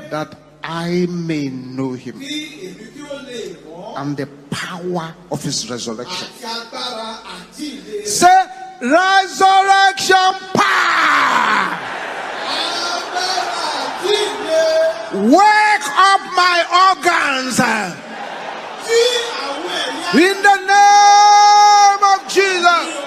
that I may know him and the power of his resurrection. Say, resurrection power. Wake up my organs in the name of Jesus.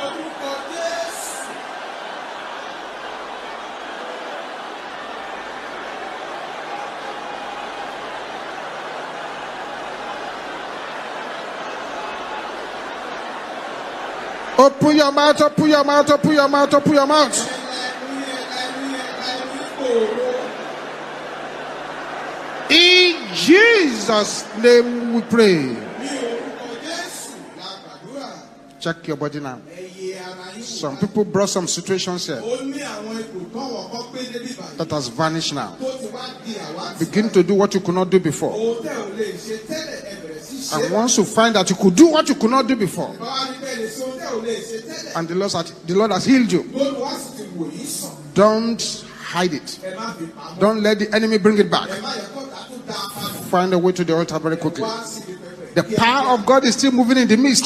Open your mouth, open your mouth, open your mouth, open your mouth. In Jesus' name we pray. Check your body now. Some people brought some situations here that has vanished now. Begin to do what you could not do before. And once you find that you could do what you could not do before, and the Lord has healed you, don't hide it. Don't let the enemy bring it back. Find a way to the altar very quickly. The power of God is still moving in the midst,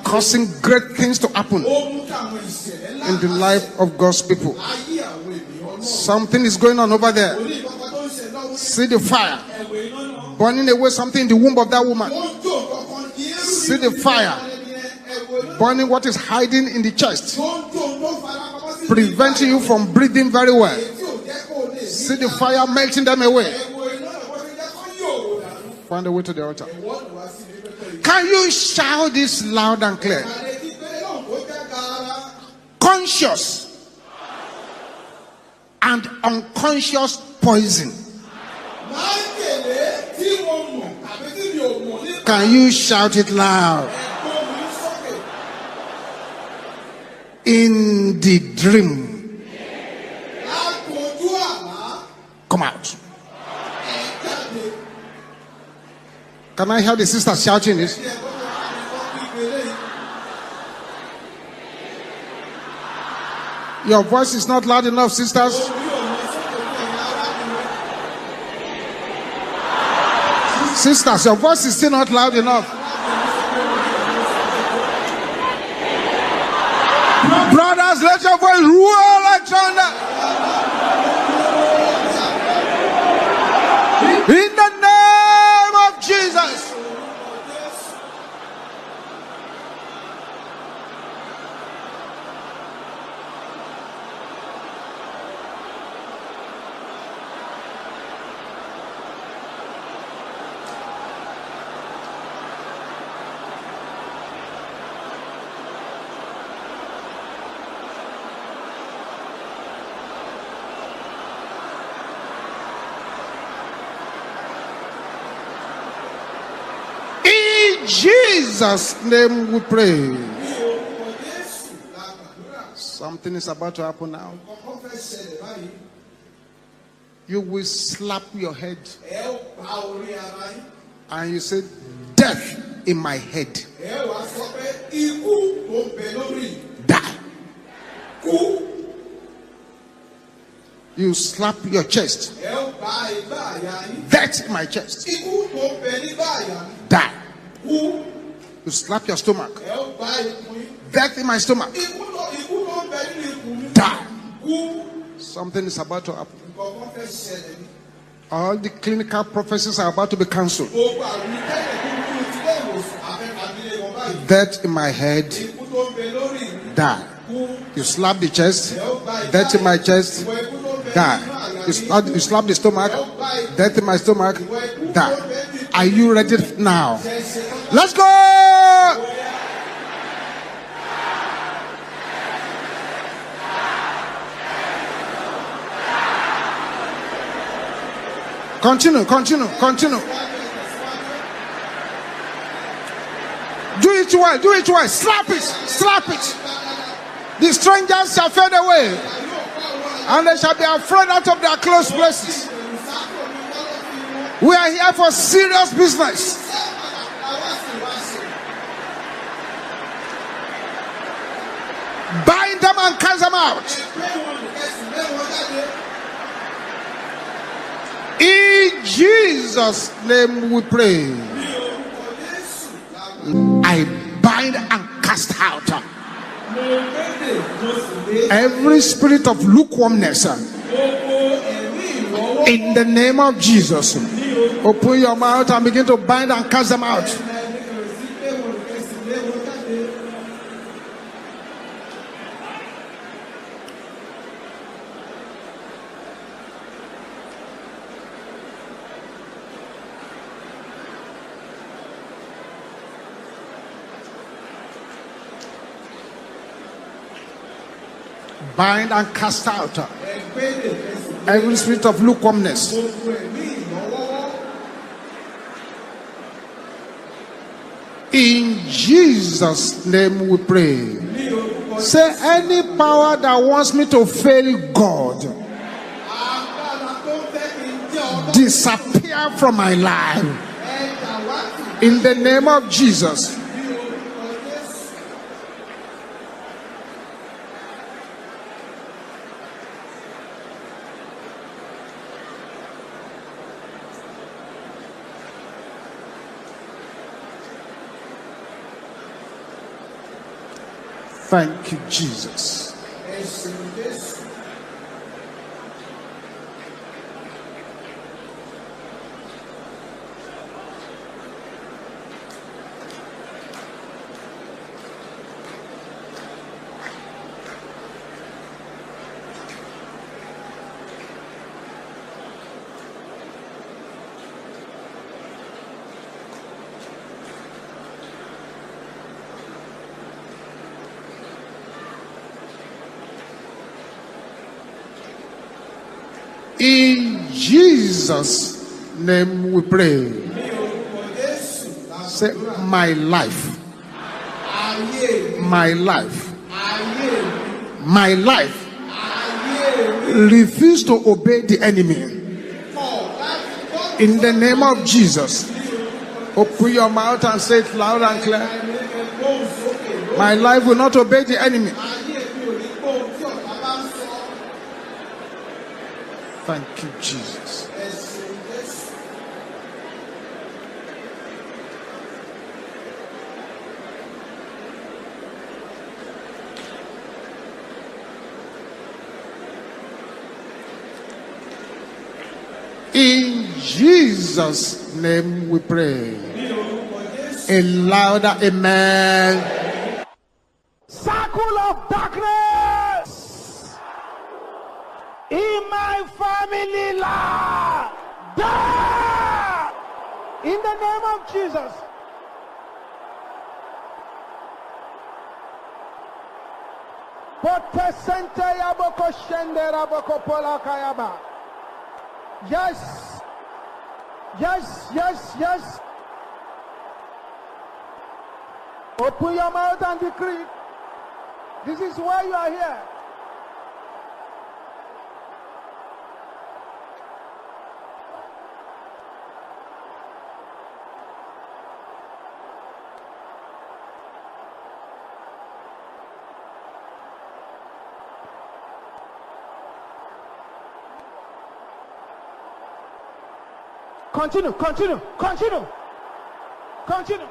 causing great things to happen in the life of God's people. Something is going on over there. See the fire burning away something in the womb of that woman. See the fire burning what is hiding in the chest, preventing you from breathing very well. See the fire melting them away. Find a way to the altar. Can you shout this loud and clear? Conscious and unconscious poison. Can you shout it loud? In the dream. Come out. Can I hear the sisters shouting this? Your voice is not loud enough, sisters. Sisters, your voice is still not loud enough. Brothers, let your voice roar like thunder. In the name of Jesus. Jesus' name we pray. Something is about to happen now. You will slap your head and you say, death in my head. Die. You slap your chest. Death in my chest. Die. You slap your stomach. Death in my stomach. Die. Something is about to happen. All the clinical prophecies are about to be cancelled. Death in my head. Die. You slap the chest. Death in my chest. Die. You slap the stomach. Death in my stomach. Die. Are you ready now? Let's go! Continue. Do it well. Slap it. The strangers shall fade away, and they shall be afraid out of their close places. We are here for serious business. Bind them and cast them out. Jesus' name we pray. I bind and cast out every spirit of lukewarmness in the name of Jesus. Open your mouth and begin to bind and cast them out. Bind and cast out every spirit of lukewarmness. In Jesus' name we pray. Say, any power that wants me to fail God, disappear from my life. In the name of Jesus. Thank you, Jesus. In Jesus' name we pray. Say, my life. My life. My life. Refuse to obey the enemy. In the name of Jesus. Open your mouth and say it loud and clear. My life will not obey the enemy. Thank you, Jesus. In Jesus' name we pray. A louder amen. Circle of darkness in my family life. Die in the name of Jesus. Yes, yes, yes, yes. Open your mouth and decree. This is why you are here. Continue, continue, continue, continue.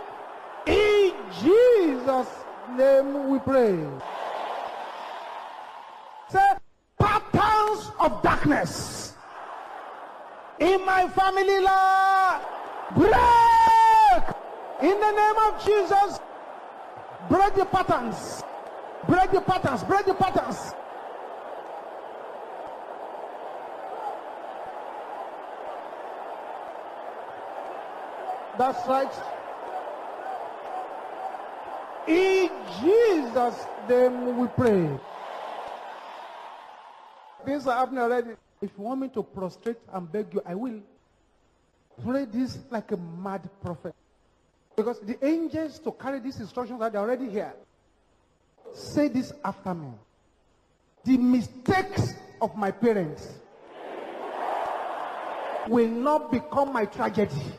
In Jesus' name we pray. Say, patterns of darkness in my family life, break in the name of Jesus. Break the patterns, break the patterns, break the patterns. That's right. In Jesus' name we pray. Things are happening already. If you want me to prostrate and beg you, I will. Pray this like a mad prophet. Because the angels to carry these instructions are already here. Say this after me. The mistakes of my parents will not become my tragedy.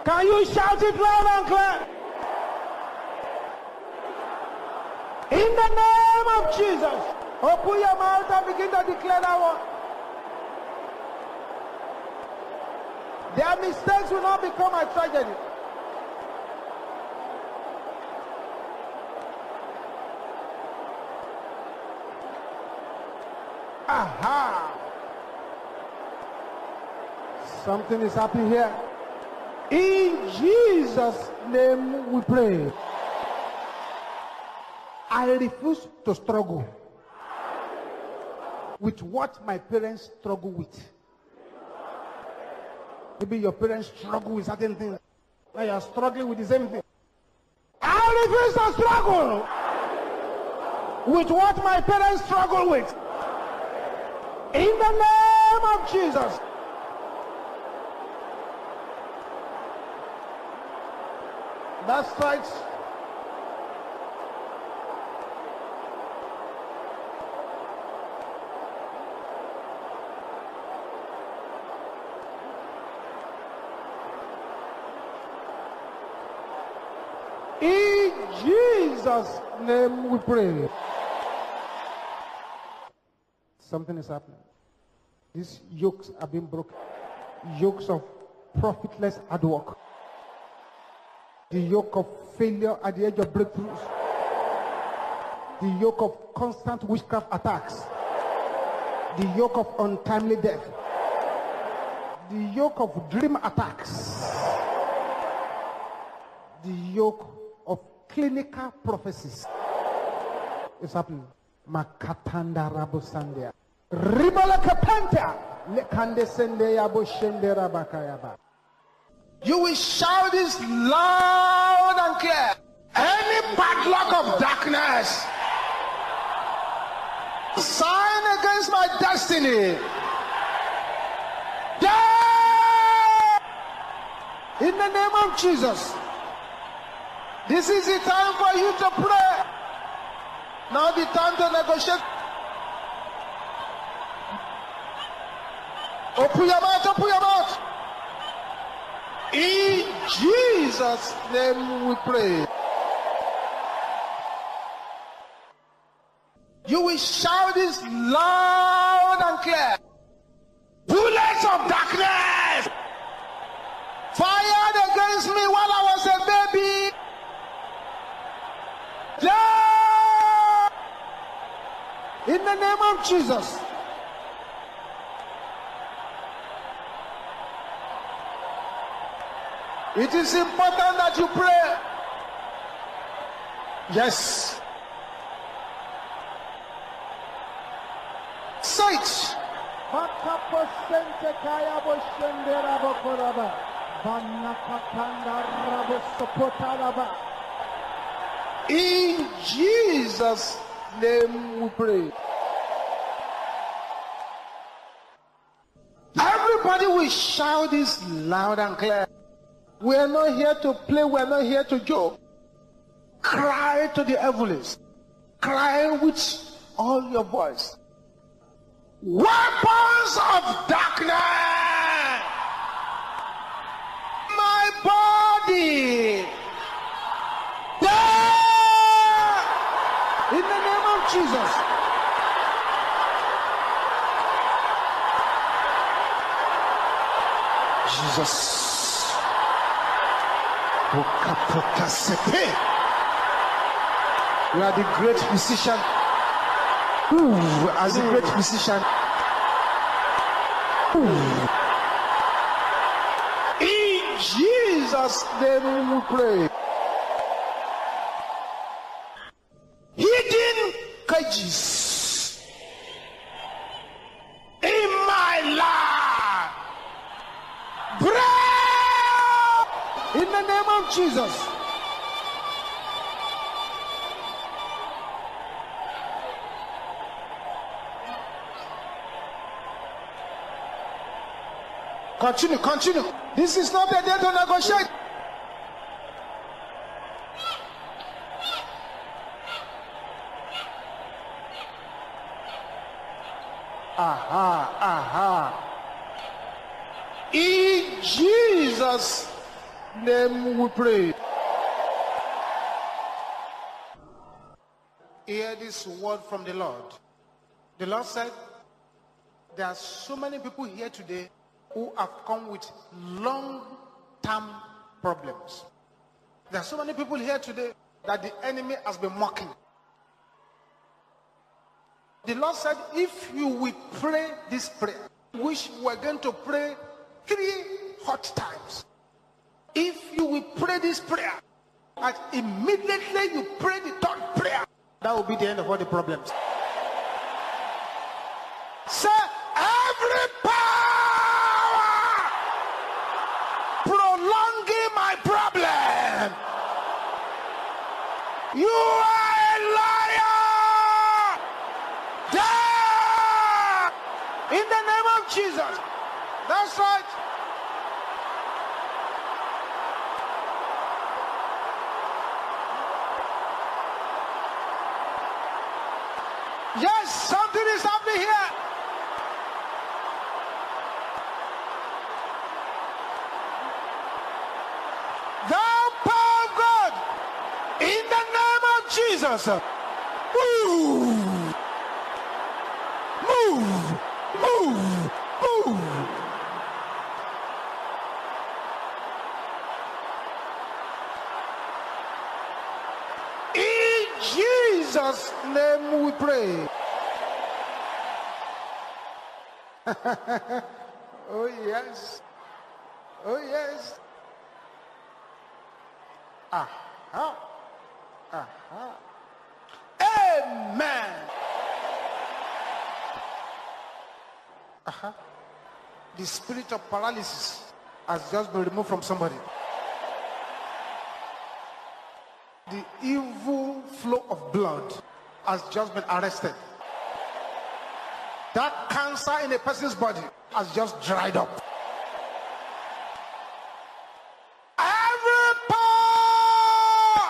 Can you shout it loud and clear? In the name of Jesus. Open your mouth and begin to declare that one. Their mistakes will not become a tragedy. Aha! Something is happening here. In Jesus' name we pray. I refuse to struggle with what my parents struggle with. Maybe your parents struggle with certain things. Now you are struggling with the same thing. I refuse to struggle with what my parents struggle with. In the name of Jesus. That's right. In Jesus' name we pray. Something is happening. These yokes are being broken. Yokes of profitless hard work. The yoke of failure at the edge of breakthroughs. The yoke of constant witchcraft attacks. The yoke of untimely death. The yoke of dream attacks. The yoke of clinical prophecies. It's happening. Makatanda rabusandia. Ribala kapanta. Lekande sende yabo shende rabakayaba. You will shout this loud and clear. Any padlock of darkness, sign against my destiny, die! In the name of Jesus. This is the time for you to pray. Now the time to negotiate. Open your mouth, open your mouth. In Jesus' name we pray. You will shout this loud and clear. Bullets of darkness fired against me while I was a baby. Die! In the name of Jesus. It is important that you pray. Yes. Say it. In Jesus' name we pray. Everybody will shout this loud and clear. We are not here to play, we are not here to joke. Cry to the heavens. Cry with all your voice. Weapons of darkness, my body, die! In the name of Jesus. Jesus. You are the great physician. As a great physician. In Jesus' name we pray. Hidden cages in my life. Break in the name of Jesus. Continue, continue. This is not a day to negotiate. Aha, aha. In Jesus' name we pray. Hear this word from the Lord. The Lord said, there are so many people here today who have come with long-term problems. There are so many people here today that the enemy has been mocking. The Lord said, if you will pray this prayer, which we're going to pray 3 hot times. If you will pray this prayer, and immediately you pray the 3rd prayer, that will be the end of all the problems. Say, every power prolonging my problem, you are a liar. Die in the name of Jesus. That's right. Yes, something is happening here. Thou power of God, in the name of Jesus, move, move, move, move. In Jesus' name we pray. Oh yes, oh yes. Aha, aha. Amen. Aha. The spirit of paralysis has just been removed from somebody. The evil flow of blood has just been arrested. That cancer in a person's body has just dried up. Every power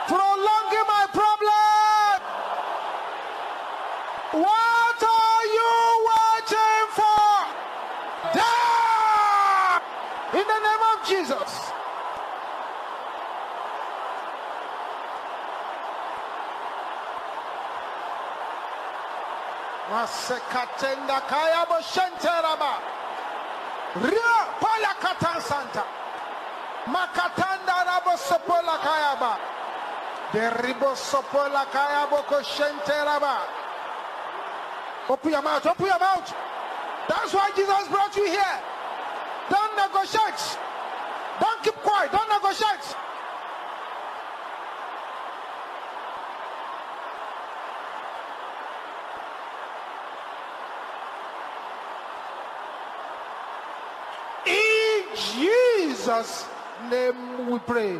prolonging my problem, what are you waiting for? Die in the name of Jesus. Masekatenda kaya bo shenteraba. Ria pala katan santa. Makatanda rabo sopola kaya ba. Deribo sopola kaya bo ko shenteraba. Open your mouth, open your mouth. That's why Jesus brought you here. Don't negotiate. Don't keep quiet, don't negotiate. Jesus' name we pray.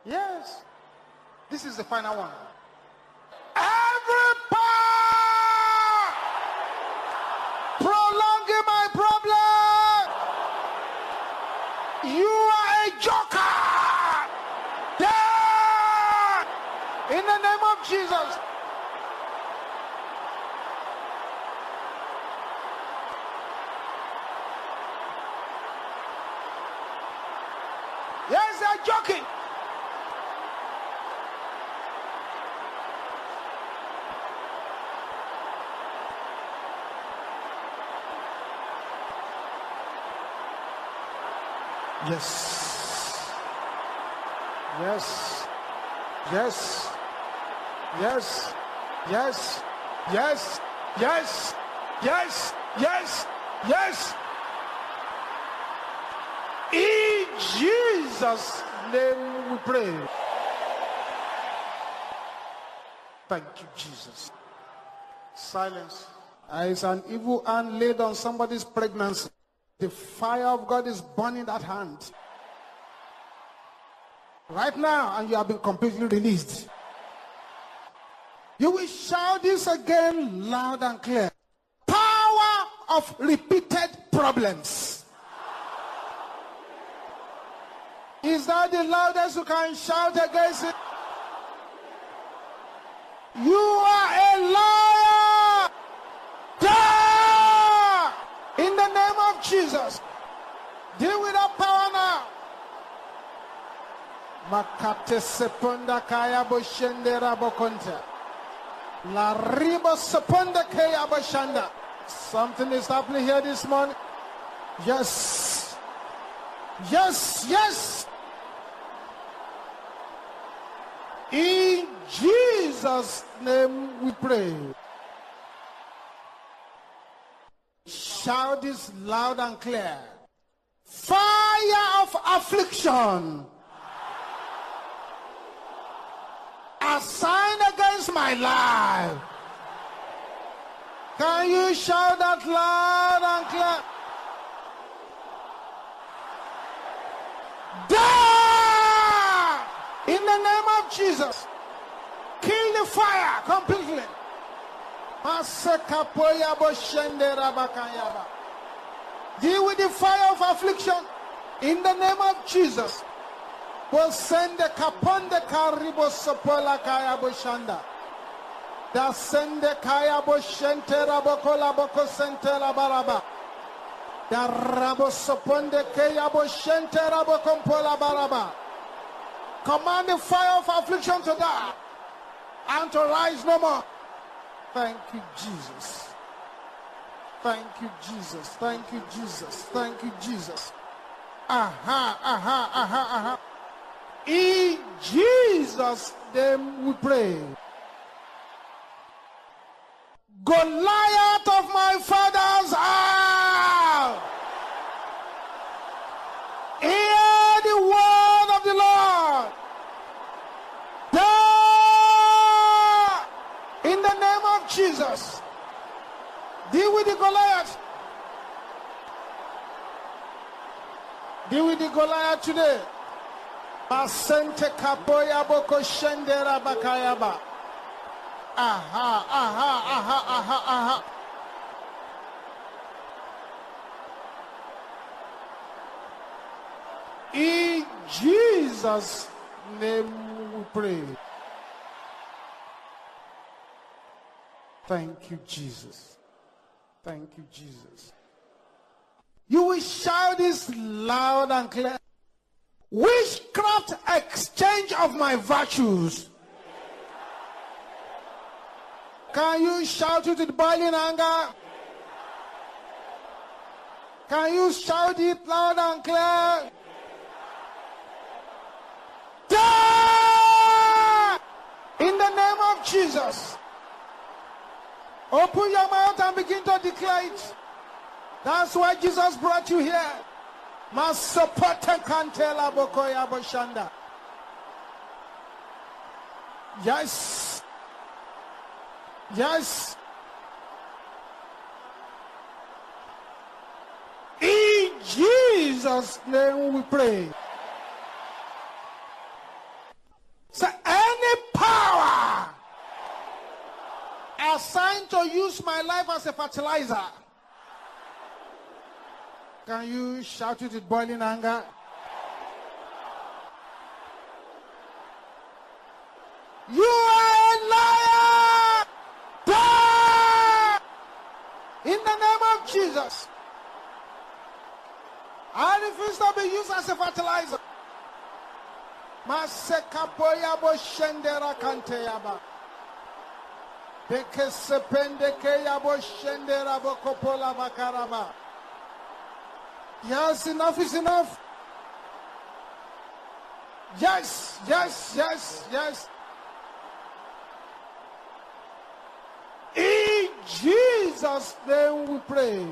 Yes. This is the final one. Every power prolonging my problem, you are a joker. Die in the name of Jesus. Yes, they are joking. Yes. Yes. Yes. Yes. Yes. Yes. Yes. Yes. Yes. Yes. In Jesus' name we pray. Thank you, Jesus. Silence. There is an evil hand laid on somebody's pregnancy. The fire of God is burning that hand right now, and you have been completely released. You will shout this again loud and clear. Power of repeated problems. Is that the loudest you can shout against it? You are a liar! Die! In the name of Jesus. Deal with that power now. Makate seponda kaya boshende rabokonta. La riba saponda kaya bashanda. Something is happening here this morning. Yes. Yes, yes. In Jesus' name we pray. Shout this loud and clear. Fire of affliction assigned against my life. Can you shout that loud and clear? Die! In the name of Jesus. Kill the fire completely. Deal with the fire of affliction in the name of Jesus. We'll send the kaponde karibo sopola kaya boshanda. Da sende kaya boshente rabokola boko sentela baraba. Da rabo soponde kaya boshente rabokompola baraba. Command the fire of affliction to die and to rise no more. Thank you, Jesus. Thank you, Jesus. Thank you, Jesus. Thank you, Jesus. Aha, aha, aha, aha. In Jesus' name we pray. Goliath of my father's house, hear the word of the Lord. In the name of Jesus, deal with the Goliath. Deal with the Goliath today. Basente kapoya boko shendera bakayaba. Aha, aha, aha, aha, aha. In Jesus' name we pray. Thank you, Jesus. Thank you, Jesus. You will shout this loud and clear. Witchcraft exchange of my virtues. Can you shout it with boiling anger? Can you shout it loud and clear? Die! In the name of Jesus. Open your mouth and begin to declare it. That's why Jesus brought you here. Masopata kantela bokoya boshanda. Yes. Yes. In Jesus' name we pray. So any power assigned to use my life as a fertilizer, can you shout it with boiling anger? You are a liar! Die! In the name of Jesus. I refuse to be used as a fertilizer. Masekapoya bo shendera kanteyaba. Deke sepende keya bo shendera bo kopola bakaraba. Yes, enough is enough. Yes, yes, yes, yes. In Jesus' name we pray.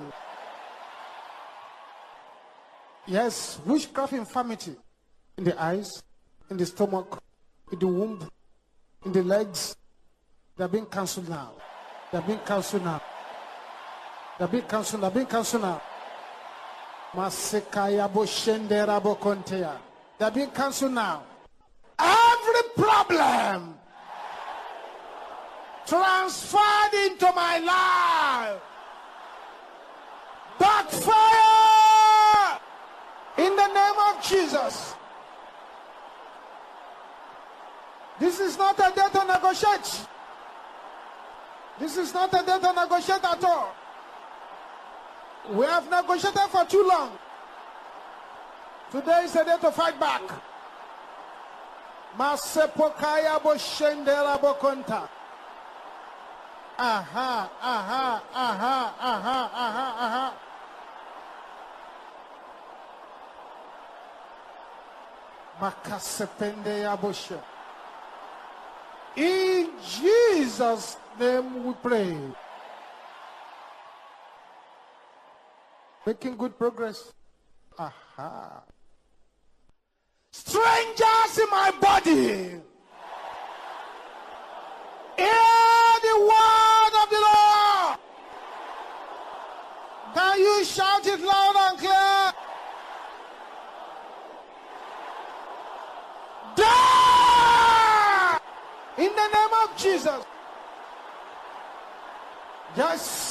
Yes, witchcraft infirmity in the eyes, in the stomach, in the womb, in the legs, they're being cancelled now. They're being cancelled now. They're being cancelled. They're being cancelled now. Masekaya bo shendera bo konteya. They're being cancelled now. Every problem transferred into my life, backfire in the name of Jesus. This is not a day to negotiate. This is not a day to negotiate at all. We have negotiated for too long. Today is a day to fight back. Masepokaya bo shendera bo konta. Aha, aha, aha, aha, aha, aha. Makasepende yaboshe. In Jesus' name we pray. Making good progress. Aha. Strangers in my body, hear the word of the Lord. Can you shout it loud and clear? Die! In the name of Jesus. Yes.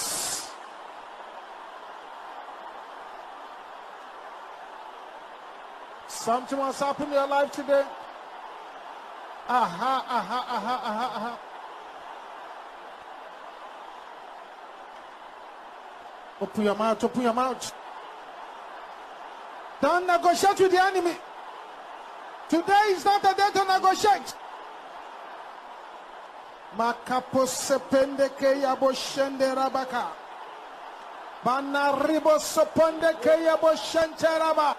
Something must happen in your life today. Aha, aha, aha, aha, aha. Open your mouth, open your mouth. Don't negotiate with the enemy. Today is not a day to negotiate. Makaposepende ke yabo shende rabaka. Banaribo soponde ke yabo shente raba.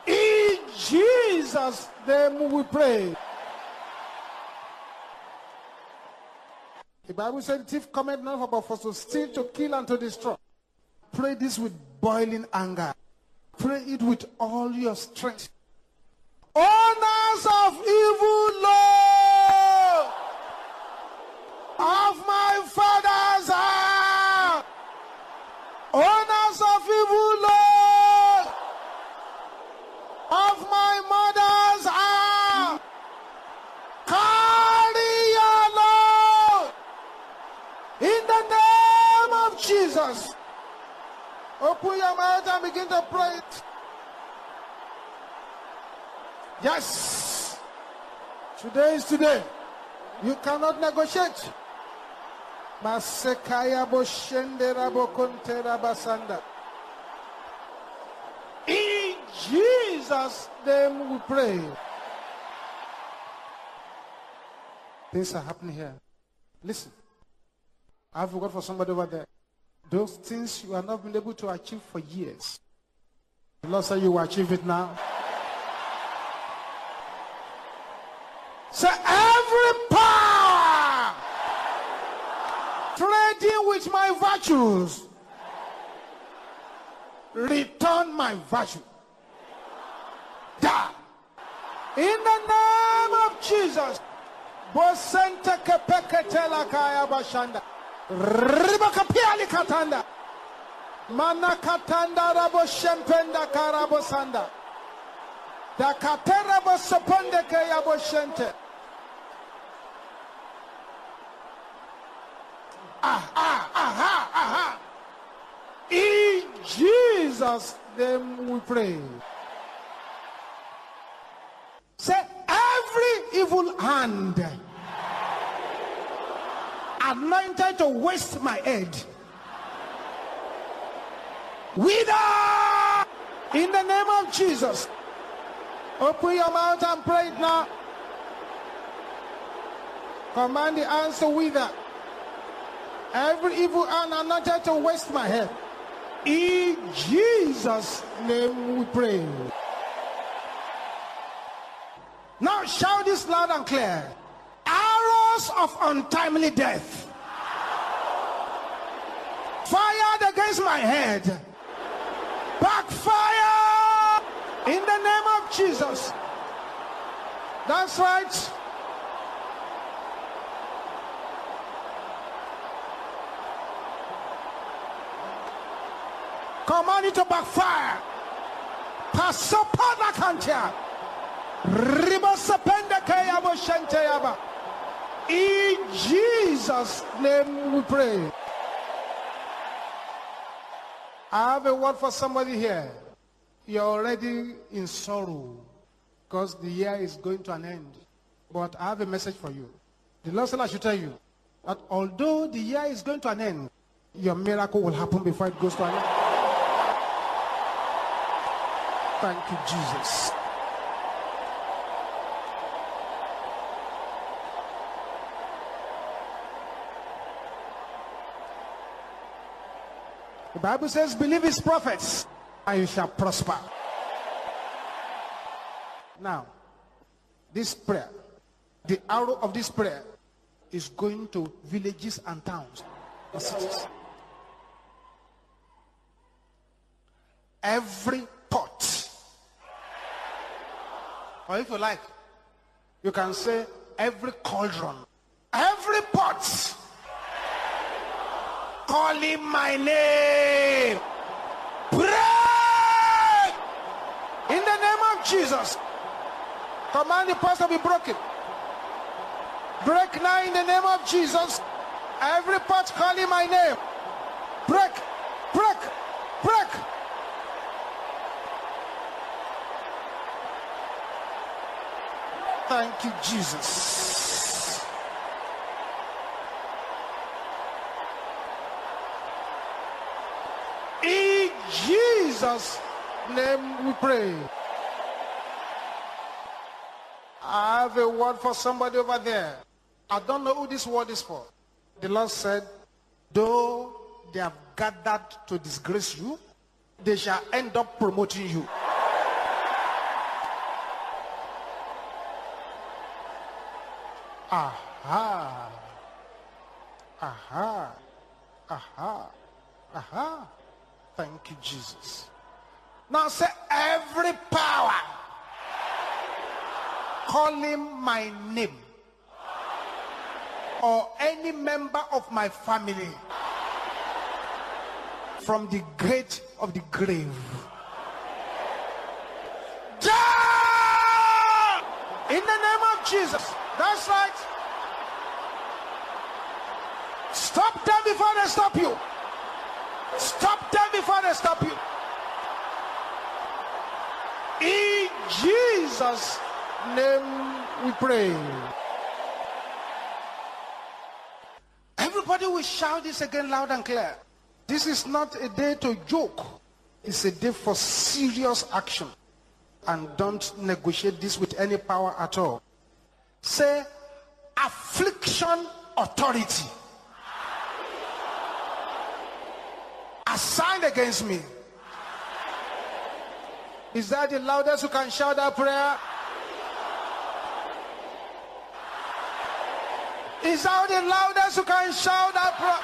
In Jesus' name we pray. The Bible said, thief cometh not but for to steal, to kill, and to destroy. Pray this with boiling anger. Pray it with all your strength. Owners of evil law of my father's house, owners of evil law of my mother's house, carry your load in the name of Jesus. Open your mouth and begin to pray it. Yes. Today is today. You cannot negotiate. Masekaya boshende rabokonte rabasanda. In Jesus' name we pray. Things are happening here. Listen. I have forgot for somebody over there. Those things you have not been able to achieve for years. The Lord said you will achieve it now. So every power trading with my virtues, return my virtue. Die. In the name of Jesus. Bosente kepeketela kaya bashanda. Ribakapiali katanda. Mana katanda rabo shempenda karabo sanda. Da katerabo soponde kaya boshente. Aha. In Jesus' name we pray. Say, every evil hand anointed to waste my head, wither in the name of Jesus. Open your mouth and pray it now. Command the answer wither. Every evil hand anointed to waste my head. In Jesus' name we pray. Now shout this loud and clear. Arrows of untimely death fired against my head, backfire in the name of Jesus. That's right. Command it to backfire. Pasopada kantia. Ribasapenda kayabo shenteyaba. In Jesus' name we pray. I have a word for somebody here. You're already in sorrow because the year is going to an end. But I have a message for you. The Lord said I should tell you that although the year is going to an end, your miracle will happen before it goes to an end. Thank you, Jesus. The Bible says, believe his prophets and you shall prosper. Now, this prayer, the arrow of this prayer is going to villages and towns and cities. Every pot, or if you like, you can say every cauldron, every pot calling my name, break in the name of Jesus. Command the pot to be broken. Break now in the name of Jesus. Every pot calling my name, break, break, break. Thank you, Jesus. In Jesus' name we pray. I have a word for somebody over there. I don't know who this word is for. The Lord said, though they have gathered to disgrace you, they shall end up promoting you. Aha. Aha. Aha. Aha. Thank you, Jesus. Now say, every power calling my name or any member of my family from the gate of the grave, down in the name of Jesus. That's right. Stop them before they stop you. Stop them before they stop you. In Jesus' name we pray. Everybody will shout this again loud and clear. This is not a day to joke. It's a day for serious action. And don't negotiate this with any power at all. Say, affliction authority assigned against me. Is that the loudest who can shout that prayer? Is that the loudest who can shout that prayer?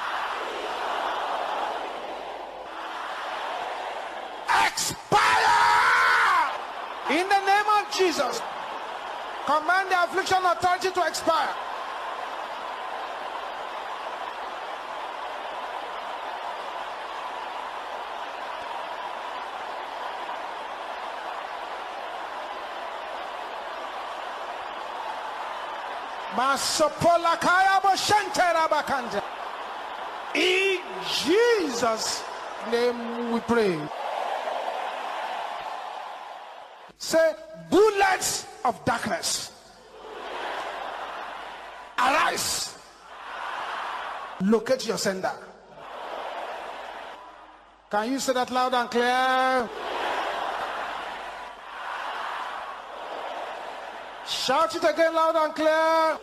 Expire in the name of Jesus. Command the affliction authority to expire. In Jesus' name we pray. Say, bullets of darkness, arise, locate your sender. Can you say that loud and clear? Shout it again loud and clear.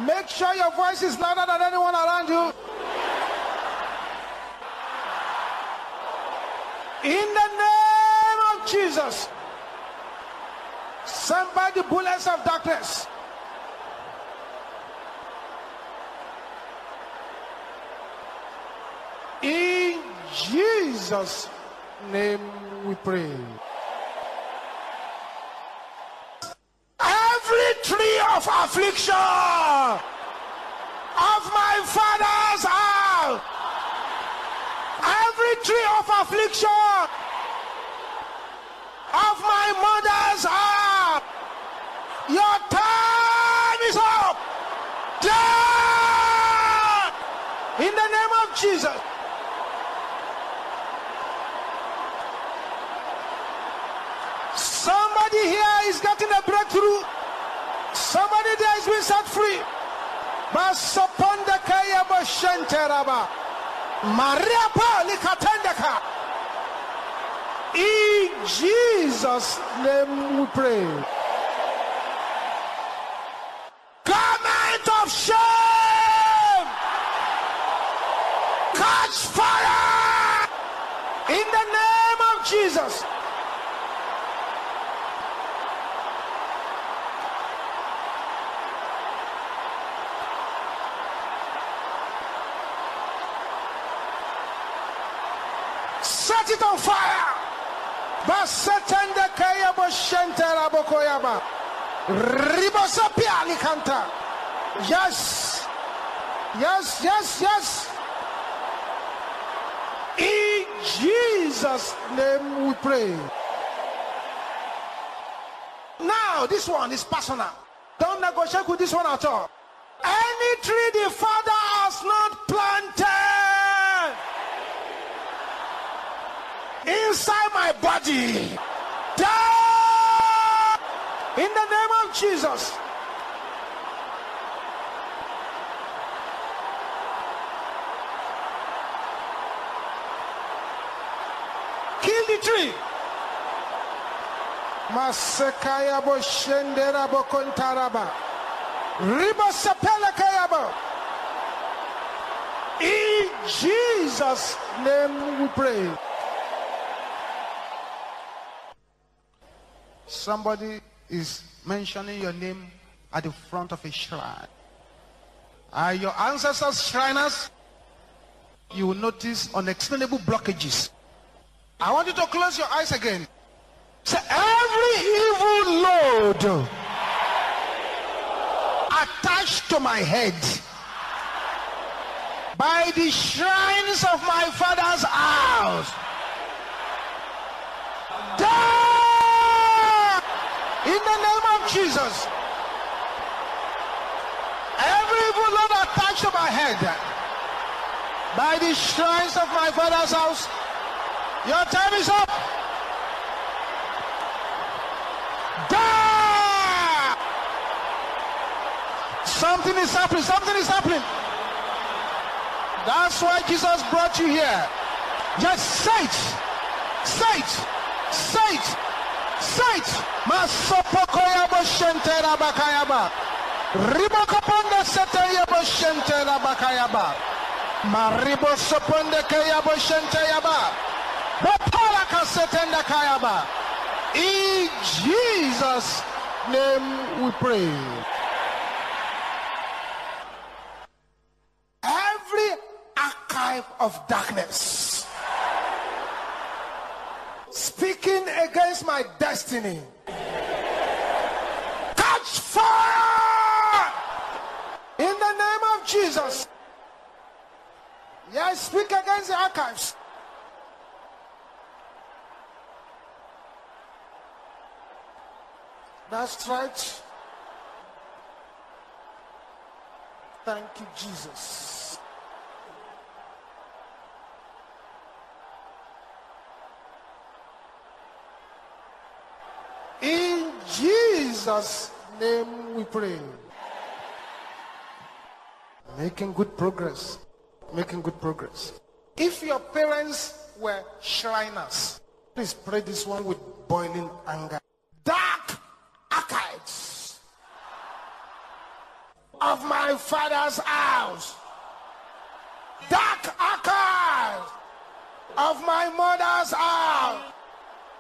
Make sure your voice is louder than anyone around you. In the name of Jesus, send by the bullets of darkness. In Jesus' name we pray. Every tree of affliction of my father's house, every tree of affliction of my mother's house, your time is up. Down in the name of Jesus. Somebody here is getting a breakthrough. Somebody there is being set free. In Jesus' name we pray. Garment of shame set it on fire. Basetende kayabo shentera bokoyaba. Ribosapia alikanta. Yes. Yes, yes, yes. In Jesus' name we pray. Now, this one is personal. Don't negotiate with this one at all. Any tree the Father has not planted inside my body, die in the name of Jesus. Kill the tree. Masekaya bo shendera bo kontaraba. Riba sepele kayaba. In Jesus' name we pray. Somebody is mentioning your name at the front of a shrine. Are your ancestors shriners? You will notice unexplainable blockages. I want you to close your eyes again. Say, every evil load attached to my head by the shrines of my father's house, die in the name of Jesus. Every evil load attached to my head by the shrines of my father's house, your time is up. Die! Something is happening. Something is happening. That's why Jesus brought you here. Just say it. Say it. Say it. Say it. Masopokoya boshentera bakayaba. Ribokoponde seteya boshentera bakayaba. Maribo soponde kaya boshenteyaba. Bopalaka setenda kayaba. In Jesus' name we pray. Every archive of darkness speaking against my destiny, catch fire in the name of Jesus. Yes, speak against the archives. That's right. Thank you, Jesus. In Jesus' name we pray. Making good progress. Making good progress. If your parents were shriners, please pray this one with boiling anger. Dark archives of my father's house, dark archives of my mother's house.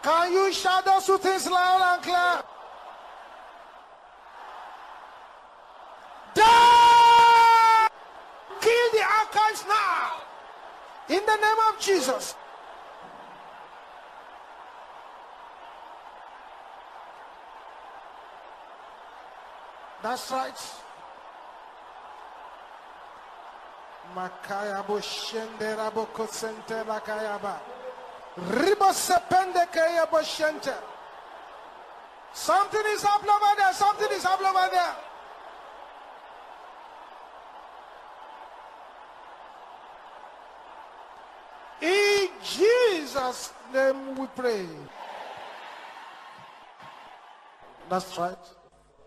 Can you shout those two things loud and clear? Die! Kill the archives now in the name of Jesus. That's right. Makaya bo shendera bo kosente la kayaba. Ribo sepende kaya bo shente. Something is happening over there. Something is happening over there. In Jesus' name we pray. That's right.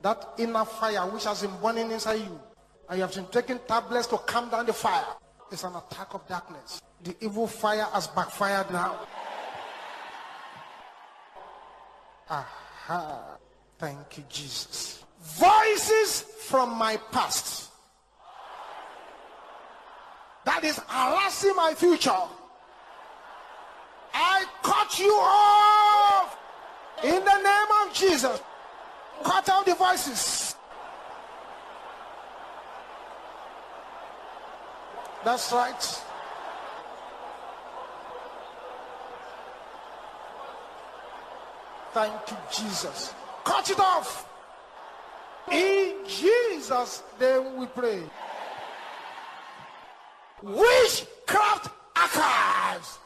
That inner fire which has been burning inside you, and you have been taking tablets to calm down the fire, is an attack of darkness. The evil fire has backfired now. Aha. Thank you, Jesus. Voices from my past that is harassing my future, I cut you off in the name of Jesus. Cut out the voices. That's right. Thank you, Jesus. Cut it off. In Jesus' name we pray. Witchcraft archives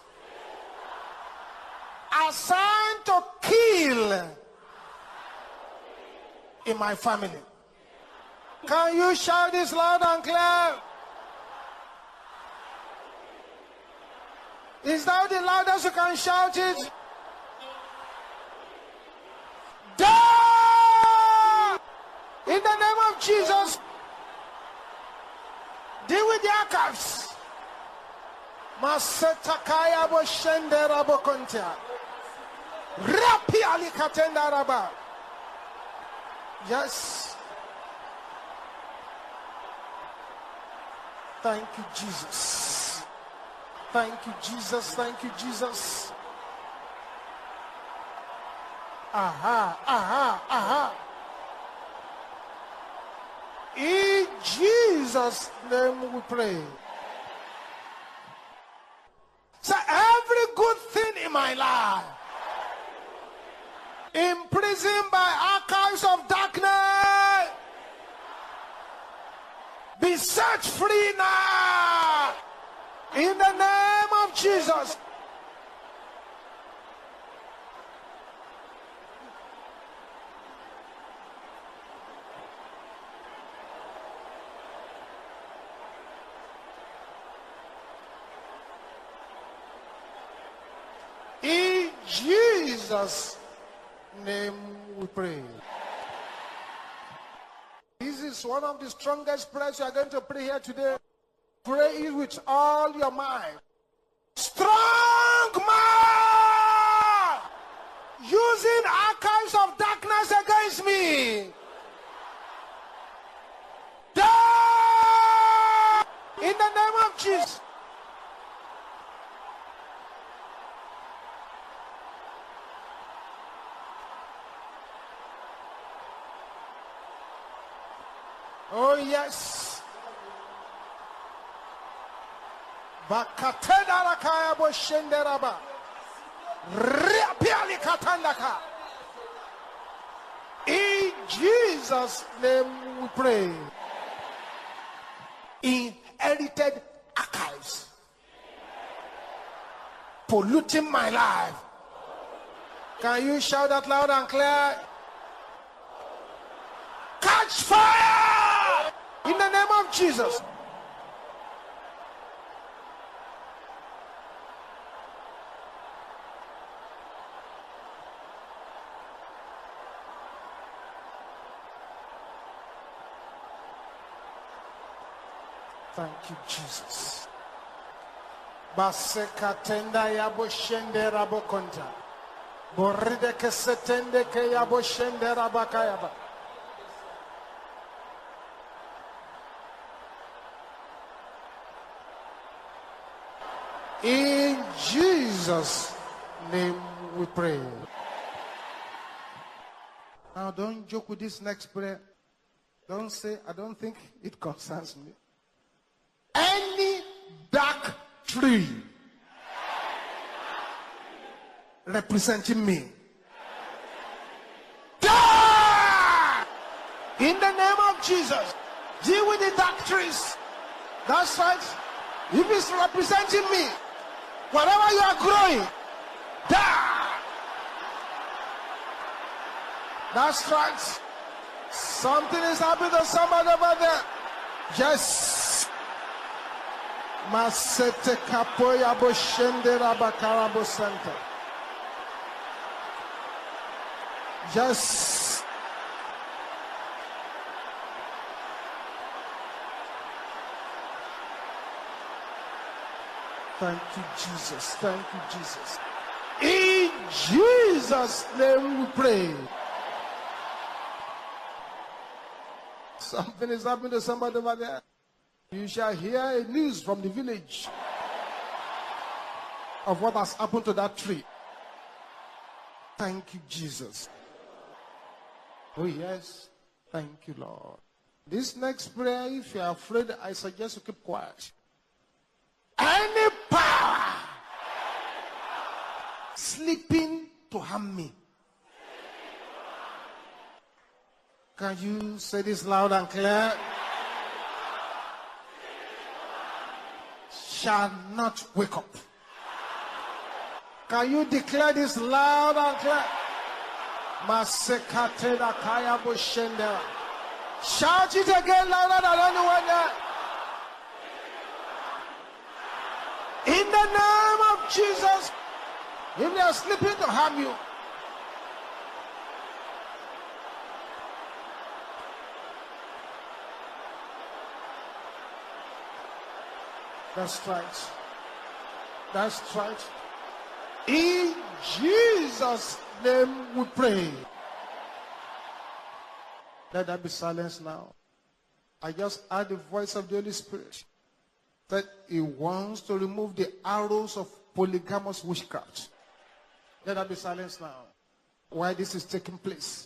assigned to kill in my family. Can you shout this loud and clear? Is that the loudest you can shout it? Die! In the name of Jesus, deal with the archives. Masetakaya bo shendera bo kontia. Rapi alikatenda raba. Yes. Thank you, Jesus. Thank you, Jesus. Thank you, Jesus. Aha, aha, aha. In Jesus' name we pray. So every good thing in my life, imprisoned by archives of darkness, be set free now. In the name of Jesus. In Jesus' name we pray. This is one of the strongest prayers you are going to pray here today. Pray it with all your might. Strong man using archives of darkness against me. Die in the name of Jesus. Oh yes. Bakatenda rakaya bo shenderaba. Riapiali katandaka. In Jesus' name we pray. Inherited archives polluting my life. Can you shout that loud and clear? Catch fire in the name of Jesus. Thank you, Jesus. Basekatenda yabo shende rabo konta. Boride kesetende ke yabo shende rabakayaba. In Jesus' name we pray. Now don't joke with this next prayer. Don't say, I don't think it concerns me. Any dark tree representing me, die! In the name of Jesus. Deal with the dark trees. That's right. If it's representing me, whatever you are growing, die! That's right. Something is happening to somebody over there. Yes. Masete kapoya bo shende rabakara bo center. Yes. Thank you, Jesus. Thank you, Jesus. In Jesus' name we pray. Something is happening to somebody over there. You shall hear a news from the village of what has happened to that tree. Thank you, Jesus. Oh, yes. Thank you, Lord. This next prayer, if you are afraid, I suggest you keep quiet. Any power sleeping to harm me, Can you say this loud and clear? Shall not wake up. Can you declare this loud and clear? Masekatela kaya bushendera. Shout it again louder than anyone there. In the name of Jesus, if they are sleeping to harm you, that's right. That's right. In Jesus' name we pray. Let that be silence now. I just heard the voice of the Holy Spirit that He wants to remove the arrows of polygamous witchcraft. Let that be silence now. Why this is taking place.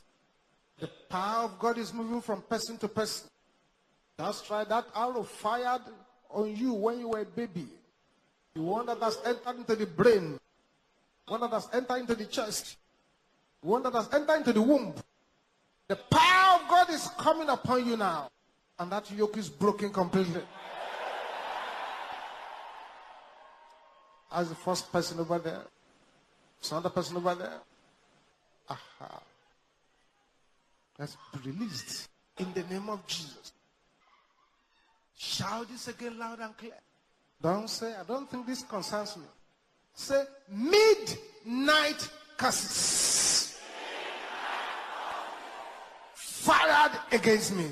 The power of God is moving from person to person. That's right. That arrow fired on you when you were a baby. The one that has entered into the brain. One that has entered into the chest. One that has entered into the womb. The power of God is coming upon you now. And that yoke is broken completely. As the first person over there. Some other person over there. Aha. Let's be released. In the name of Jesus. Shout this again loud and clear. Don't say, I don't think this concerns me. Say, midnight curses fired against me.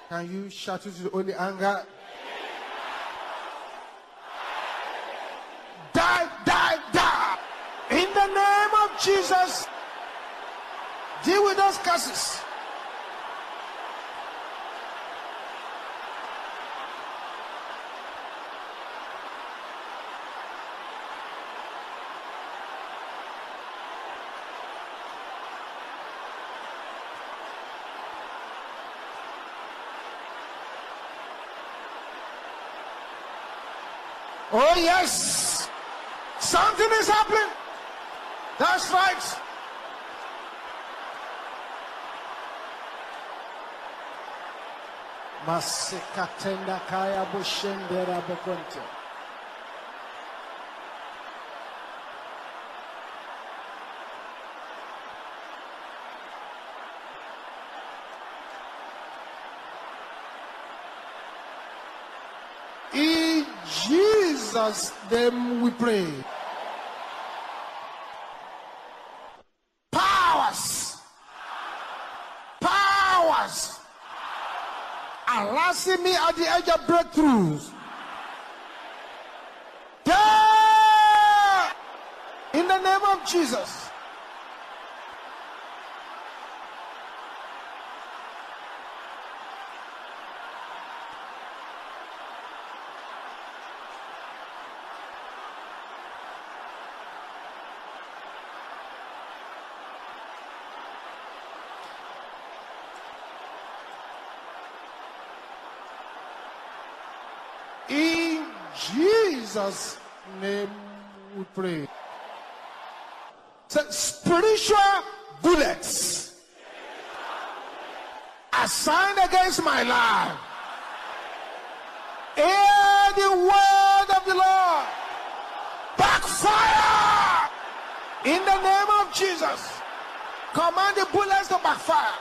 Can you shout it to the holy anger? Die, die, die. In the name of Jesus, deal with those curses. Oh yes, something is happening. That's right. Masikatenda kaya bushendera bokonte. In Jesus' name we pray. Powers harassing me at the edge of breakthroughs. Yeah! In the name of Jesus. In Jesus' name we pray. So spiritual bullets assigned against my life. Hear the word of the Lord. Backfire! In the name of Jesus. Command the bullets to backfire.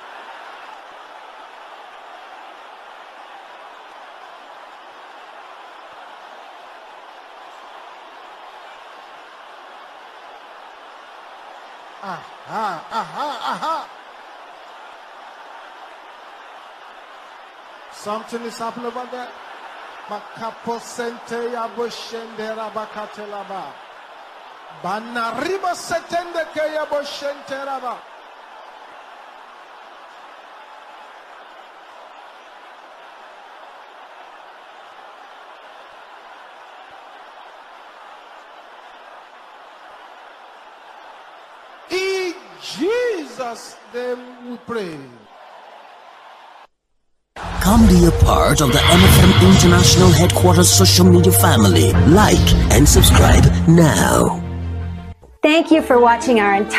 Something is happening over there. Makaposente ya boshendera bakatelaba. Banariba setende ke ya boshenteraba. In Jesus' name we pray. Come be a part of the MFM International Headquarters social media family. Like and subscribe now. Thank you for watching our entire